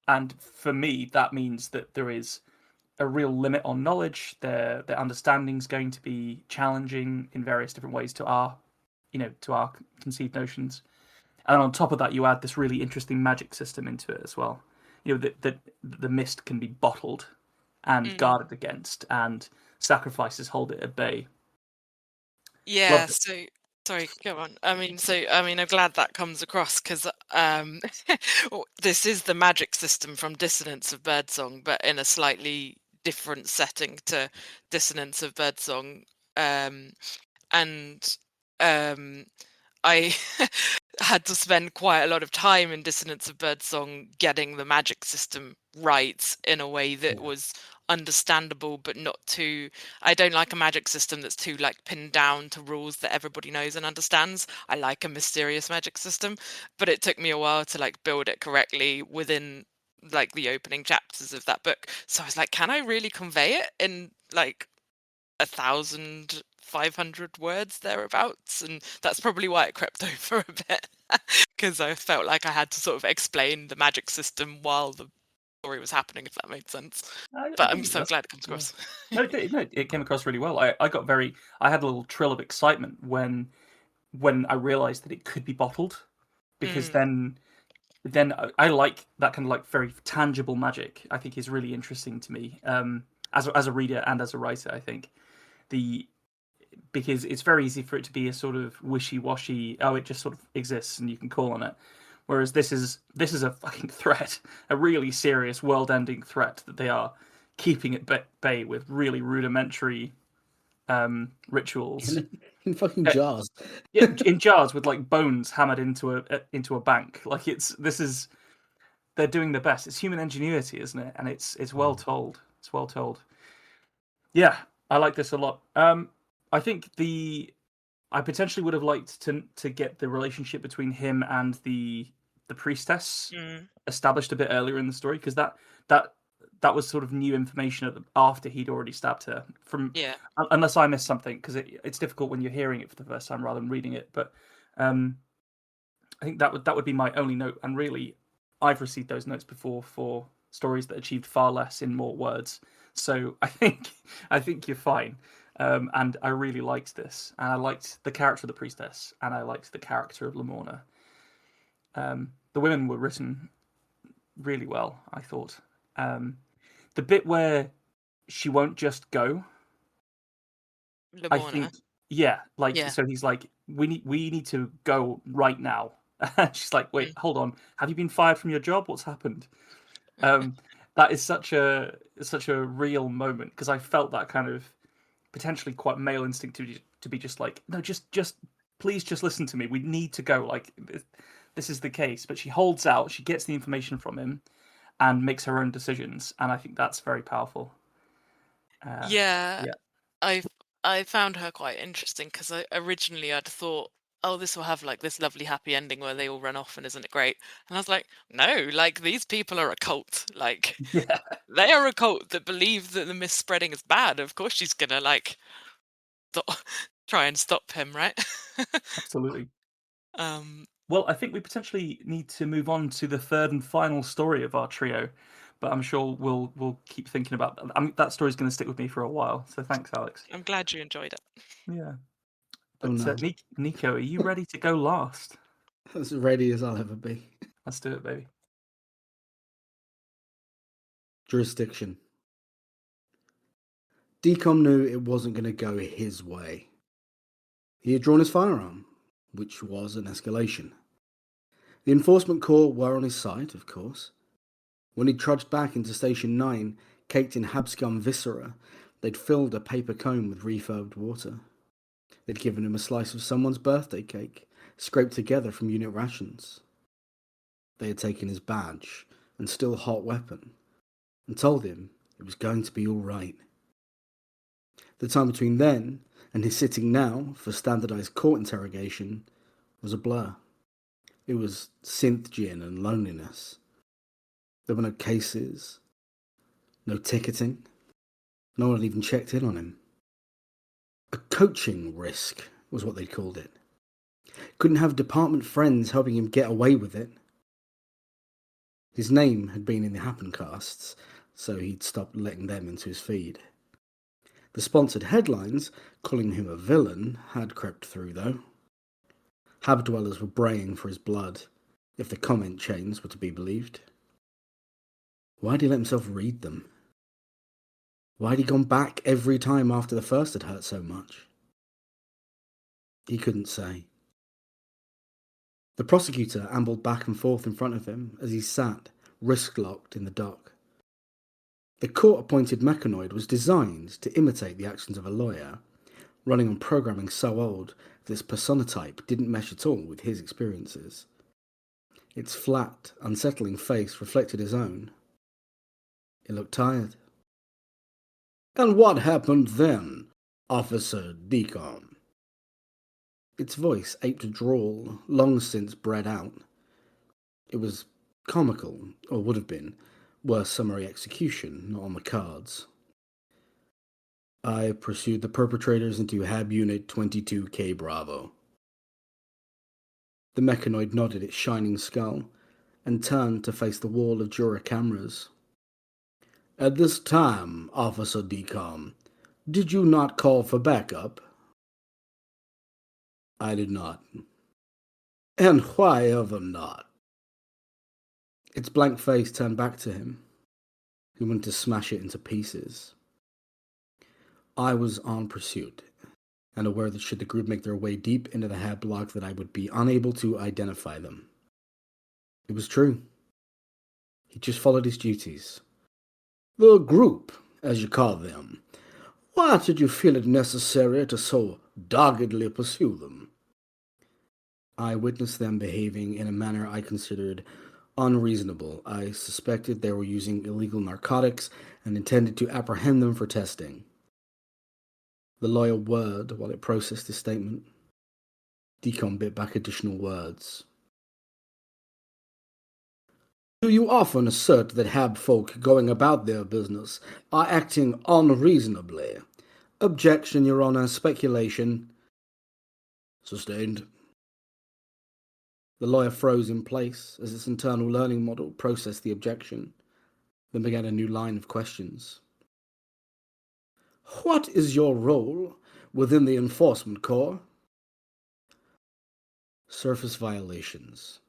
And for me, that means that there is a real limit on knowledge. Their understanding's going to be challenging in various different ways to our conceived notions. And on top of that, you add this really interesting magic system into it as well. That the mist can be bottled and Mm. guarded against, and sacrifices hold it at bay. Yeah, Loved it. so sorry, go on. I'm glad that comes across because this is the magic system from Dissonance of Birdsong, but in a slightly different setting to Dissonance of Birdsong. Um, and um, I had to spend quite a lot of time in Dissonance of Birdsong getting the magic system right in a way that Yeah. was understandable but not too. I don't like a magic system that's too like pinned down to rules that everybody knows and understands. I like a mysterious magic system, but it took me a while to like build it correctly within like the opening chapters of that book. So I was like, can I really convey it in like 1,500 words thereabouts? And that's probably why it crept over a bit, because I felt like I had to sort of explain the magic system while the story was happening, if that made sense. I But I'm think it so does. glad it comes Yeah. across. No, it came across really well. I had a little trill of excitement when I realised that it could be bottled, because Mm, then I like that kind of like very tangible magic. I think is really interesting to me, as a reader and as a writer. I think the because it's very easy for it to be a sort of wishy-washy. Oh, it just sort of exists and you can call on it. Whereas this is a fucking threat, a really serious world-ending threat that they are keeping at bay with really rudimentary rituals. In fucking Uh, jars. yeah, in jars with like bones hammered into a bank. Like they're doing their best. It's human ingenuity, isn't it? And it's well Mm. told. It's well told. Yeah, I like this a lot. I think I potentially would have liked to get the relationship between him and the priestess mm, established a bit earlier in the story, because that that was sort of new information after he'd already stabbed her. From yeah. unless I missed something, because it's difficult when you're hearing it for the first time rather than reading it. But um, I think that would be my only note. And really, I've received those notes before for stories that achieved far less in more words. So I think you're fine. And I really liked this, and I liked the character of the priestess, and I liked the character of Lamorna. The women were written really well, I thought. Um, the bit where she won't just go, I Lamorna. think, yeah, like Yeah. so he's like, we need to go right now. And she's like, wait, Mm. hold on, have you been fired from your job? What's happened? Um, that is such a real moment, because I felt that kind of potentially quite male instinct to be just like, no, just please just listen to me. We need to go. Like this is the case, but she holds out. She gets the information from him and makes her own decisions, and I think that's very powerful. Uh, Yeah, yeah, I I found her quite interesting because originally I'd thought, oh, this will have like this lovely happy ending where they all run off and isn't it great? And I was like, no, like these people are a cult. Like yeah, they are a cult that believe that the myth spreading is bad. Of course she's gonna like stop, try and stop him, right? absolutely. um, Well, I think we potentially need to move on to the third and final story of our trio, but I'm sure we'll keep thinking about that. I mean, that story's going to stick with me for a while. So thanks, Alex. I'm glad you enjoyed it. Yeah, Oh but no. Nico, are you ready to go last? As ready as I'll ever be. Let's do it, baby. Jurisdiction. Decom knew it wasn't going to go his way. He had drawn his firearm, which was an escalation. The enforcement corps were on his side, of course. When he trudged back into Station 9, caked in habscum viscera, they'd filled a paper cone with refurbed water. They'd given him a slice of someone's birthday cake, scraped together from unit rations. They had taken his badge and still hot weapon, and told him it was going to be all right. The time between then and his sitting now for standardized court interrogation was a blur. It was synth gin and loneliness. There were no cases, no ticketing. No one had even checked in on him. A coaching risk was what they called it. Couldn't have department friends helping him get away with it. His name had been in the Happencasts, so he'd stopped letting them into his feed. The sponsored headlines, calling him a villain, had crept through, though. Hab dwellers were braying for his blood, if the comment chains were to be believed. Why'd he let himself read them? Why'd he gone back every time after the first had hurt so much? He couldn't say. The prosecutor ambled back and forth in front of him as he sat, wrist-locked in the dock. The court-appointed mechanoid was designed to imitate the actions of a lawyer, running on programming so old that its personatype didn't mesh at all with his experiences. Its flat, unsettling face reflected his own. It looked tired. "And what happened then, Officer Deacon?" Its voice aped a drawl, long since bred out. It was comical, or would have been, were summary execution not on the cards. "I pursued the perpetrators into Hab Unit 22K Bravo." The mechanoid nodded its shining skull and turned to face the wall of juror cameras. "At this time, Officer Deacon, did you not call for backup?" "I did not." "And why ever not?" Its blank face turned back to him. He wanted to smash it into pieces. "I was on pursuit, and aware that should the group make their way deep into the Hab block that I would be unable to identify them." It was true. He just followed his duties. "The group, as you call them. Why did you feel it necessary to so doggedly pursue them?" "I witnessed them behaving in a manner I considered unreasonable. I suspected they were using illegal narcotics and intended to apprehend them for testing." The lawyer whirred while it processed his statement. Deacon bit back additional words. "Do you often assert that Hab folk going about their business are acting unreasonably?" "Objection, Your Honor. Speculation." "Sustained." The lawyer froze in place as its internal learning model processed the objection, then began a new line of questions. "What is your role within the Enforcement Corps?" "Surface violations."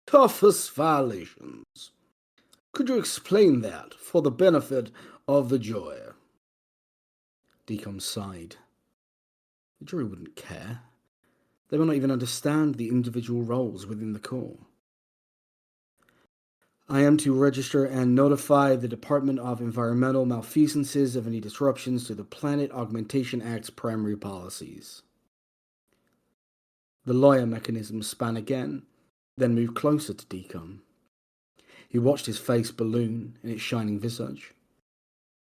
"Surface violations. Could you explain that for the benefit of the jury?" Deacon sighed. The jury wouldn't care. They might not even understand the individual roles within the Corps. "I am to register and notify the Department of Environmental Malfeasances of any disruptions to the Planet Augmentation Act's primary policies." The lawyer mechanism span again, then moved closer to Deacon. He watched his face balloon in its shining visage.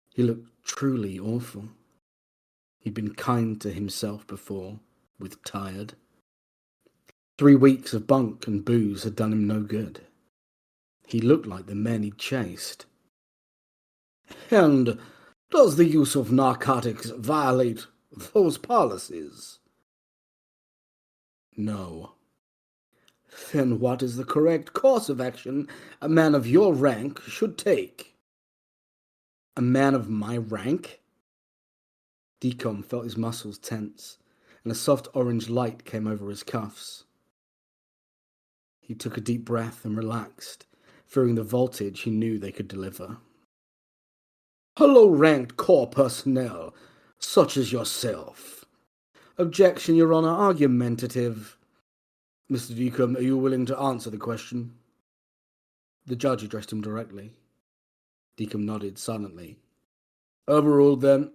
He looked truly awful. He'd been kind to himself before, with tired. 3 weeks of bunk and booze had done him no good. He looked like the men he'd chased. "And does the use of narcotics violate those policies?" "No." "Then what is the correct course of action a man of your rank should take?" "A man of my rank?" Deacon felt his muscles tense, and a soft orange light came over his cuffs. He took a deep breath and relaxed, fearing the voltage he knew they could deliver. "A low-ranked Corps personnel, such as yourself." "Objection, Your Honor. Argumentative." "Mr. Deacon, are you willing to answer the question?" The judge addressed him directly. Deacon nodded silently. "Overruled, then.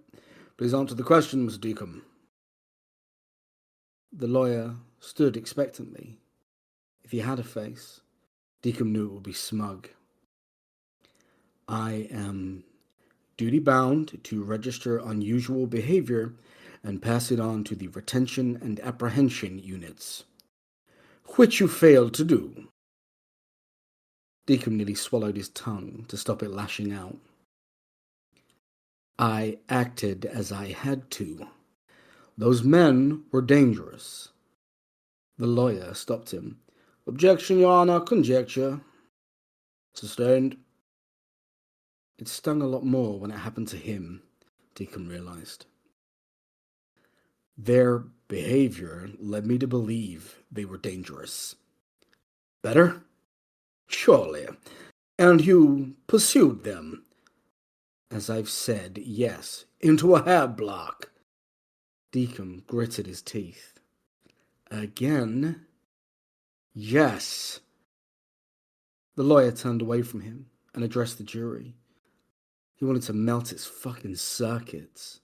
Please answer the question, Mr. Deacon." The lawyer stood expectantly. If he had a face, Deacon knew it would be smug. "I am duty-bound to register unusual behavior and pass it on to the retention and apprehension units." "Which you failed to do." Deacon nearly swallowed his tongue to stop it lashing out. "I acted as I had to. Those men were dangerous." The lawyer stopped him. "Objection, Your Honor. Conjecture." Sustained. It stung a lot more when it happened to him, Deacon realized. Their behavior led me to believe they were dangerous. Better? Surely. And you pursued them. As I've said, yes, into a hair block. Deacon gritted his teeth. Again? Yes. The lawyer turned away from him and addressed the jury. He wanted to melt its fucking circuits.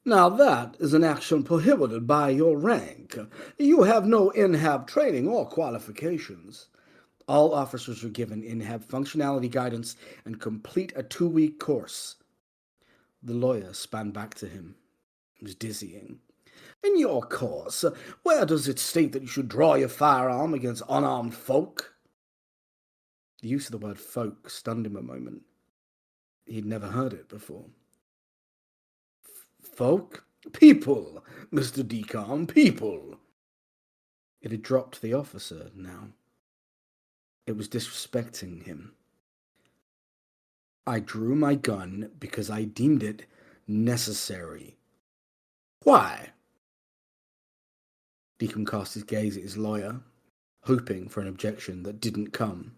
Now that is an action prohibited by your rank. You have no in-hab training or qualifications. All officers are given in-hab functionality guidance and complete a 2-week course. The lawyer span back to him. It was dizzying. In your course, where does it state that you should draw your firearm against unarmed folk? The use of the word folk stunned him a moment. He'd never heard it before. Folk? People, Mr. Deacon, people. It had dropped the officer now. It was disrespecting him. I drew my gun because I deemed it necessary. Why? Deacon cast his gaze at his lawyer, hoping for an objection that didn't come.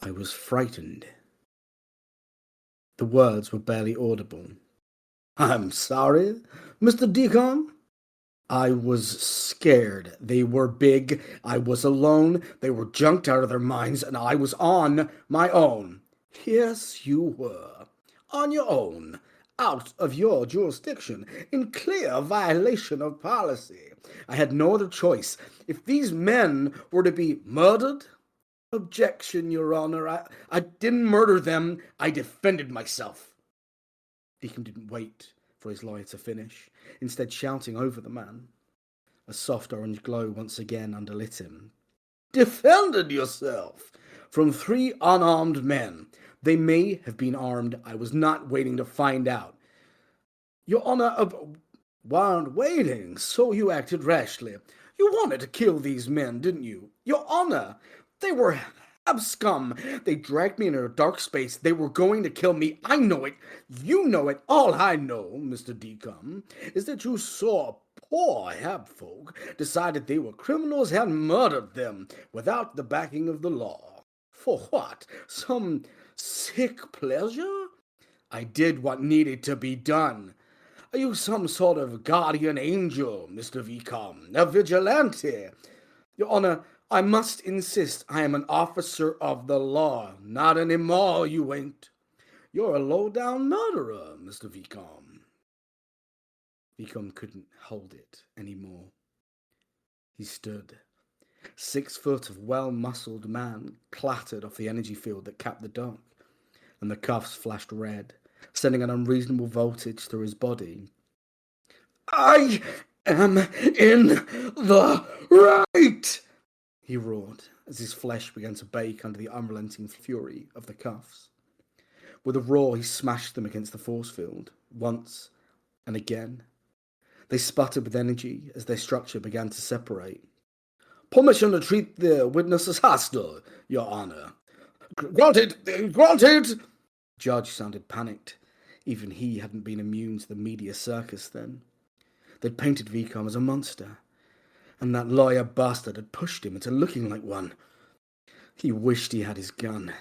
I was frightened. The words were barely audible. I'm sorry, Mr. Deacon. I was scared. They were big. I was alone. They were junked out of their minds, and I was on my own. Yes, you were. On your own. Out of your jurisdiction. In clear violation of policy. I had no other choice. If these men were to be murdered... Objection, Your Honor. I didn't murder them. I defended myself. Deacon didn't wait for his lawyer to finish, instead shouting over the man. A soft orange glow once again underlit him. Defended yourself from 3 unarmed men. They may have been armed. I was not waiting to find out. Your Honor, weren't waiting, so you acted rashly. You wanted to kill these men, didn't you? Your Honor, they were scum. They dragged me into a dark space. They were going to kill me. I know it. You know it. All I know, Mr. Deacon, is that you saw poor Habfolk, decided they were criminals, and murdered them without the backing of the law. For what? Some sick pleasure? I did what needed to be done. Are you some sort of guardian angel, Mr. Vicom? A vigilante? Your Honor, I must insist I am an officer of the law, not anymore, you ain't. You're a low-down murderer, Mr. Vicom. Vicom couldn't hold it anymore. He stood. 6 foot of well-muscled man clattered off the energy field that capped the dock, and the cuffs flashed red, sending an unreasonable voltage through his body. I am in the right! He roared as his flesh began to bake under the unrelenting fury of the cuffs. With a roar, he smashed them against the force field, once and again. They sputtered with energy as their structure began to separate. Permission to treat the witness as hostile, Your Honor. Granted, granted! Judge sounded panicked. Even he hadn't been immune to the media circus then. They'd painted Vicom as a monster, and that lawyer bastard had pushed him into looking like one. He wished he had his gun.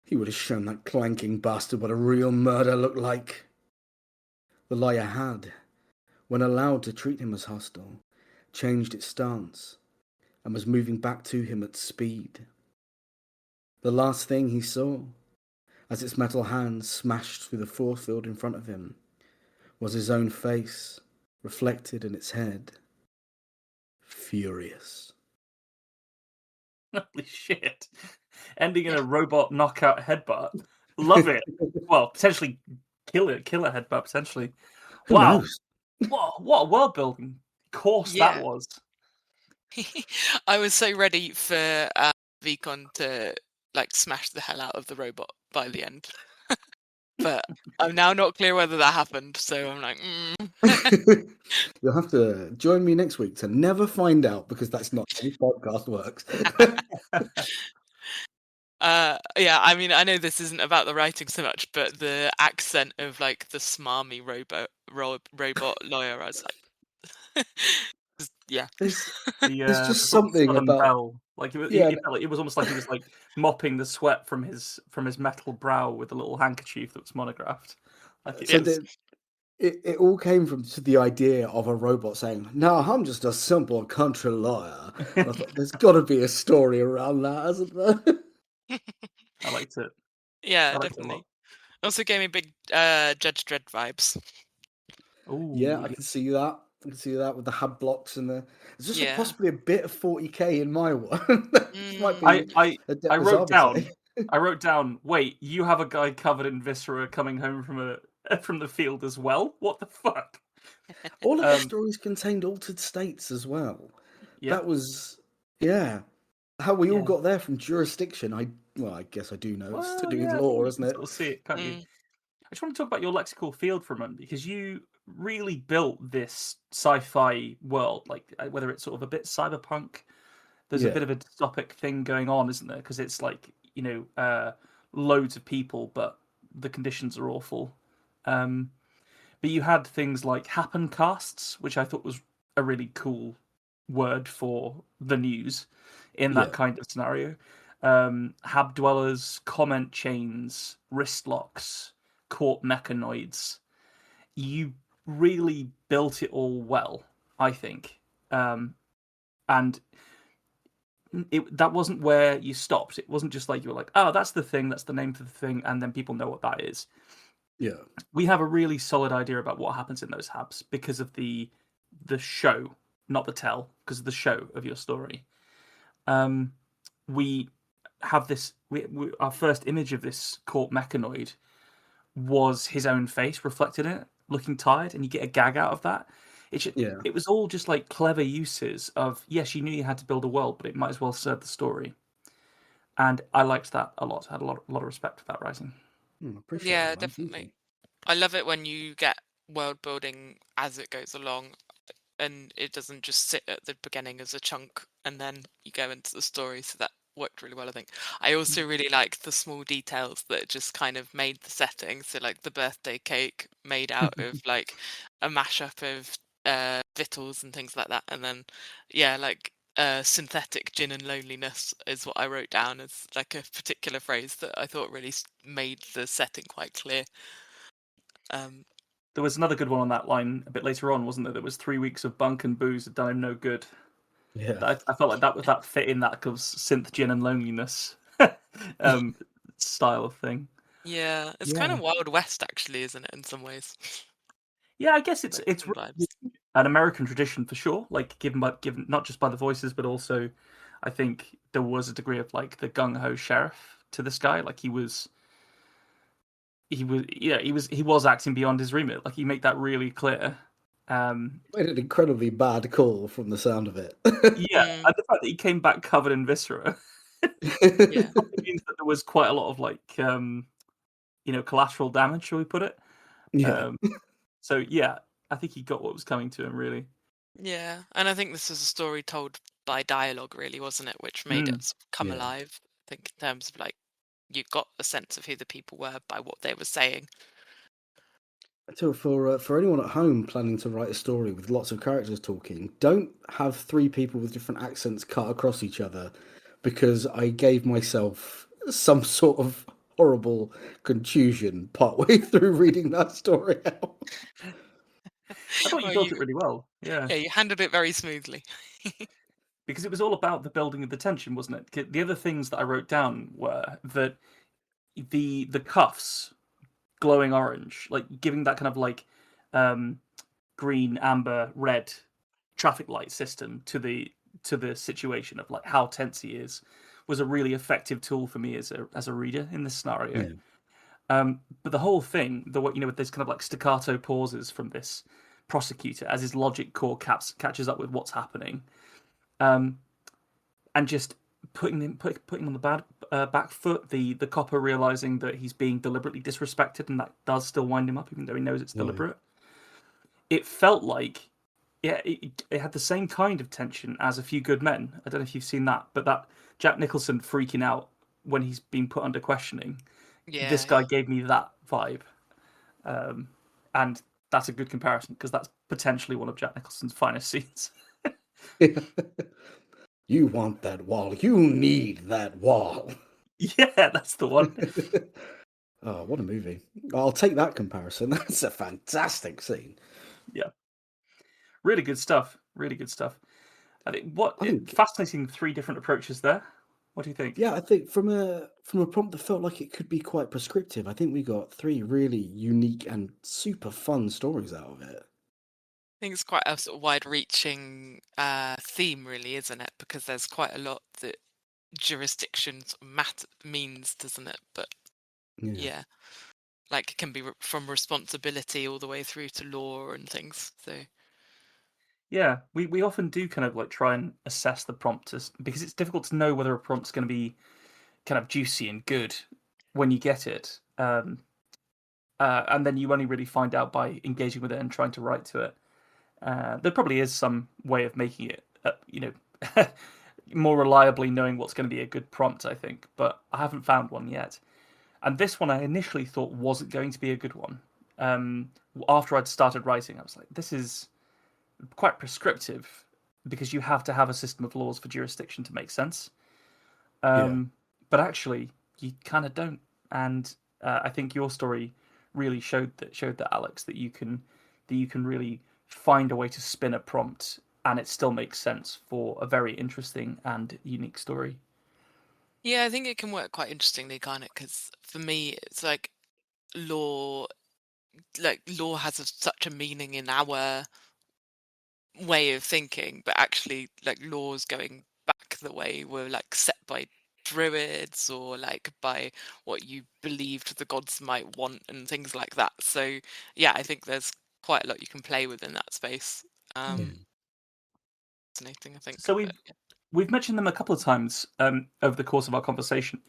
He would have shown that clanking bastard what a real murder looked like. The lawyer had, when allowed to treat him as hostile, changed its stance and was moving back to him at speed. The last thing he saw, as its metal hand smashed through the force field in front of him, was his own face reflected in its head. Furious. Holy shit. Ending in a robot knockout headbutt. Love it. Well, potentially killer headbutt, potentially. Who Wow. knows? What a world building course Yeah. that was. I was so ready for Vicon to smash the hell out of the robot by the end. But I'm now not clear whether that happened, so I'm like, You'll have to join me next week to never find out, because that's not how this podcast works. Yeah, I mean, I know this isn't about the writing so much, but the accent of like the smarmy robot lawyer, I was like, yeah, There's The just sort of something Southern about, belle, like yeah. it felt like it was almost like he was like mopping the sweat from his metal brow with a little handkerchief that was monographed. Like it So was, the it all came from the idea of a robot saying, "No, I'm just a simple country lawyer." And I thought, there's got to be a story around that, hasn't there? I liked it. yeah, I liked it a lot. definitely. Also gave me big Judge Dredd vibes. Yeah, Oh, I can see that. I can see that with the hub blocks and the. There's just Yeah. possibly a bit of 40k in my one. This might Mm, I be I a I debtor's wrote arbitrary. down. I wrote down. Wait, you have a guy covered in viscera coming home from from the field as well? What the fuck? All of his Um, stories contained altered states as well. yeah, That was, yeah, how we all yeah. got there from jurisdiction. Well, I guess I do know it's to Well, do with yeah. I think law, you isn't can it? sort of see it, can't you? mm, I just want to talk about your lexical field for a moment because you really built this sci-fi world, like whether it's sort of a bit cyberpunk. There's a Yeah, bit of a dystopic thing going on, isn't there? Because it's like loads of people, but the conditions are awful. Um, but you had things like happen casts, which I thought was a really cool word for the news in that yeah, kind of scenario. Hab dwellers, comment chains, wrist locks, court mechanoids. You really built it all well, I think. And that wasn't where you stopped. It wasn't just like you were like, oh, that's the thing, that's the name for the thing, and then people know what that is. yeah, We have a really solid idea about what happens in those habs because of the show, not the tell, because of the show of your story. Um, we have this. Our first image of this court mechanoid was his own face reflected in it, looking tired, and you get a gag out of that. yeah. It was all just like clever uses of yes, you knew you had to build a world, but it might as well serve the story. And I liked that a lot. I had a lot of respect for that writing. Appreciate yeah, that, man. Thank you. definitely. I love it when you get world building as it goes along and it doesn't just sit at the beginning as a chunk and then you go into the story. So that worked really well, I think. I also really like the small details that just kind of made the setting. So like the birthday cake made out of like a mashup of victuals and things like that. And then yeah, like synthetic gin and loneliness is what I wrote down as like a particular phrase that I thought really made the setting quite clear. Um, There was another good one on that line a bit later on, wasn't there? There was 3 weeks of bunk and booze had done him no good. Yeah. I felt like that fit in that kind of synth gin and loneliness um, style of thing. yeah, it's kind Yeah, of Wild West actually, isn't it, in some ways? yeah. I guess Like it's some vibes. an American tradition for sure. Like given not just by the voices, but also I think there was a degree of like the gung ho sheriff to this guy. Like he was acting beyond his remit. Like you make that really clear. Um, Made an incredibly bad call from the sound of it. yeah, Mm, and the fact that he came back covered in viscera yeah, probably means that there was quite a lot of like collateral damage, shall we put it? Yeah, Um, so yeah, I think he got what was coming to him really. yeah. And I think this was a story told by dialogue, really, wasn't it? Which made it Mm. sort of come yeah. alive. I think in terms of like you got a sense of who the people were by what they were saying. So for anyone at home planning to write a story with lots of characters talking, don't have three people with different accents cut across each other, because I gave myself some sort of horrible contusion partway through reading that story out. I thought you Well, built it really well. Yeah, you handled it very smoothly. because it was all about the building of the tension, wasn't it? The other things that I wrote down were that the cuffs glowing orange, like giving that kind of like um, green, amber, red traffic light system to the situation of like how tense he is, was a really effective tool for me as a reader in this scenario. Yeah, But the whole thing, with this kind of like staccato pauses from this prosecutor as his logic core catches up with what's happening, um, and just putting on the back foot. The copper realizing that he's being deliberately disrespected, and that does still wind him up, even though he knows it's yeah, deliberate. It felt like, yeah, it had the same kind of tension as A Few Good Men. I don't know if you've seen that, but that Jack Nicholson freaking out when he's been put under questioning. This Yeah, guy gave me that vibe, and that's a good comparison because that's potentially one of Jack Nicholson's finest scenes. You want that wall. You need that wall. Yeah, that's the one. Oh, what a movie. I'll take that comparison. That's a fantastic scene. Yeah, really good stuff. Really good stuff. I think I think, fascinating 3 different approaches there. What do you think? yeah, I think from a prompt that felt like it could be quite prescriptive, I think we got 3 really unique and super fun stories out of it. I think it's quite a sort of wide-reaching theme, really, isn't it? Because there's quite a lot that jurisdiction sort of means, doesn't it? But Yeah. yeah, like it can be from responsibility all the way through to law and things. So Yeah, we often do kind of like try and assess the prompt because it's difficult to know whether a prompt's going to be kind of juicy and good when you get it. And then you only really find out by engaging with it and trying to write to it. There probably is some way of making it, more reliably knowing what's going to be a good prompt, I think, but I haven't found one yet. And this one I initially thought wasn't going to be a good one. After I'd started writing, I was like, this is quite prescriptive because you have to have a system of laws for jurisdiction to make sense. Yeah. But actually, you kind of don't. And I think your story really showed that Alex, that you can really find a way to spin a prompt and it still makes sense for a very interesting and unique story. yeah, I think it can work quite interestingly, can't it? Because for me, it's law, law has such a meaning in our way of thinking, but actually, like laws going back the way were like set by druids or like by what you believed the gods might want and things like that. So yeah, I think there's quite a lot you can play with in that space. Yeah. Fascinating, I think. So But we've mentioned them a couple of times over the course of our conversation,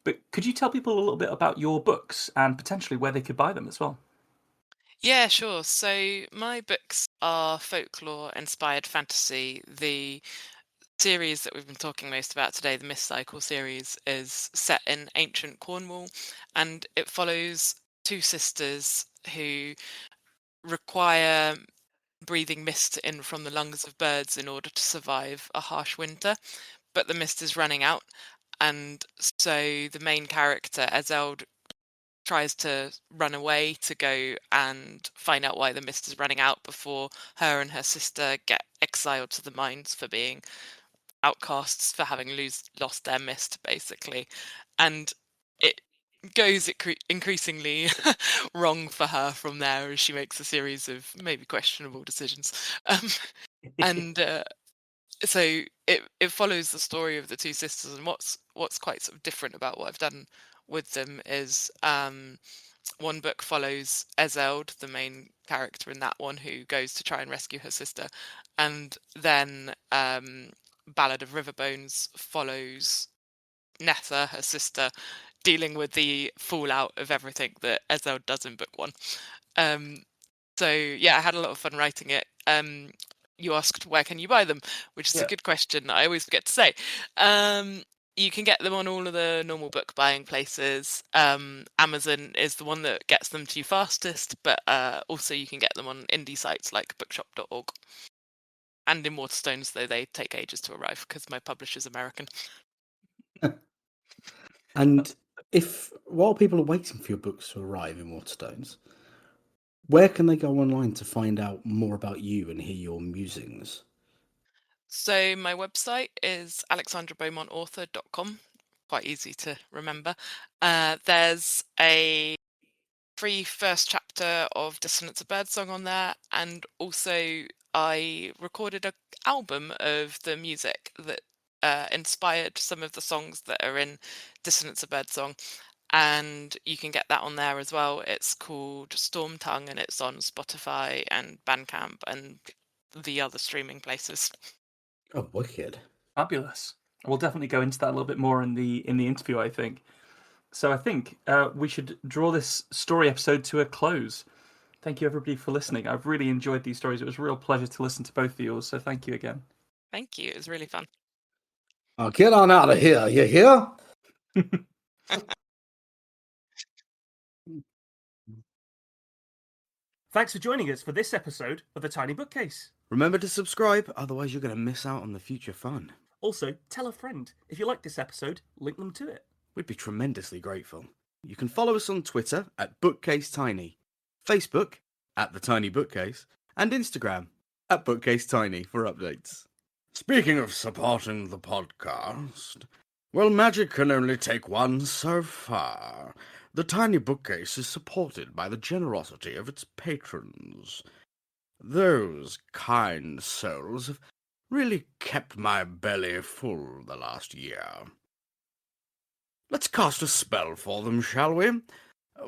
but could you tell people a little bit about your books and potentially where they could buy them as well? yeah, sure. So my books are folklore inspired fantasy. The series that we've been talking most about today, the Myth Cycle series, is set in ancient Cornwall, and it follows 2 sisters who require breathing mist in from the lungs of birds in order to survive a harsh winter. But the mist is running out, and so the main character, Ezeld, tries to run away to go and find out why the mist is running out before her and her sister get exiled to the mines for being outcasts, for having lost their mist, basically. And it goes increasingly wrong for her from there as she makes a series of maybe questionable decisions. And so it follows the story of the 2 sisters, and what's quite sort of different about what I've done with them is one book follows Ezeld, the main character in that one, who goes to try and rescue her sister, and then Ballad of Riverbones follows Nessa, her sister, dealing with the fallout of everything that Ezeld does in book 1. Um, so yeah, I had a lot of fun writing it. You asked where can you buy them, which is a Yeah. good question. I always forget to say. You can get them on all of the normal book buying places. Amazon is the one that gets them to you fastest, but also you can get them on indie sites like bookshop.org. And in Waterstones, though they take ages to arrive because my publisher's American. And if while people are waiting for your books to arrive in Waterstones, where can they go online to find out more about you and hear your musings? So my website is alexandrabeaumontauthor.com. Quite easy to remember. There's a free first chapter of Dissonance of Birdsong on there, and also I recorded an album of the music that inspired some of the songs that are in Dissonance of Birdsong, and you can get that on there as well. It's called Storm Tongue, and it's on Spotify and Bandcamp and the other streaming places. Oh, wicked. Fabulous. We'll definitely go into that a little bit more in the interview, I think. So I think we should draw this story episode to a close. Thank you, everybody, for listening. I've really enjoyed these stories. It was a real pleasure to listen to both of yours, so thank you again. Thank you. It was really fun. Get on out of here, you hear? Thanks for joining us for this episode of The Tiny Bookcase. Remember to subscribe, otherwise you're going to miss out on the future fun. Also, tell a friend. If you like this episode, link them to it. We'd be tremendously grateful. You can follow us on Twitter at BookcaseTiny, Facebook at The Tiny Bookcase, and Instagram at BookcaseTiny for updates. Speaking of supporting the podcast, well, magic can only take one so far. The Tiny Bookcase is supported by the generosity of its patrons. Those kind souls have really kept my belly full the last year. Let's cast a spell for them, shall we?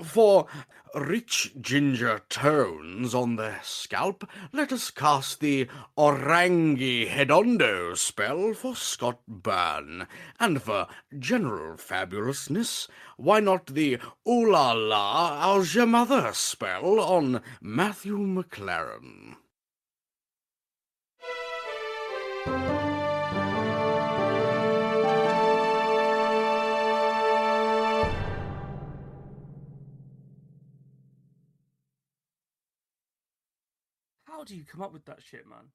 For rich ginger tones on their scalp, let us cast the Orangi Hedondo spell for Scott Byrne. And for general fabulousness, why not the Ooh La La How's Your Mother spell on Matthew McLaren? How do you come up with that shit, man?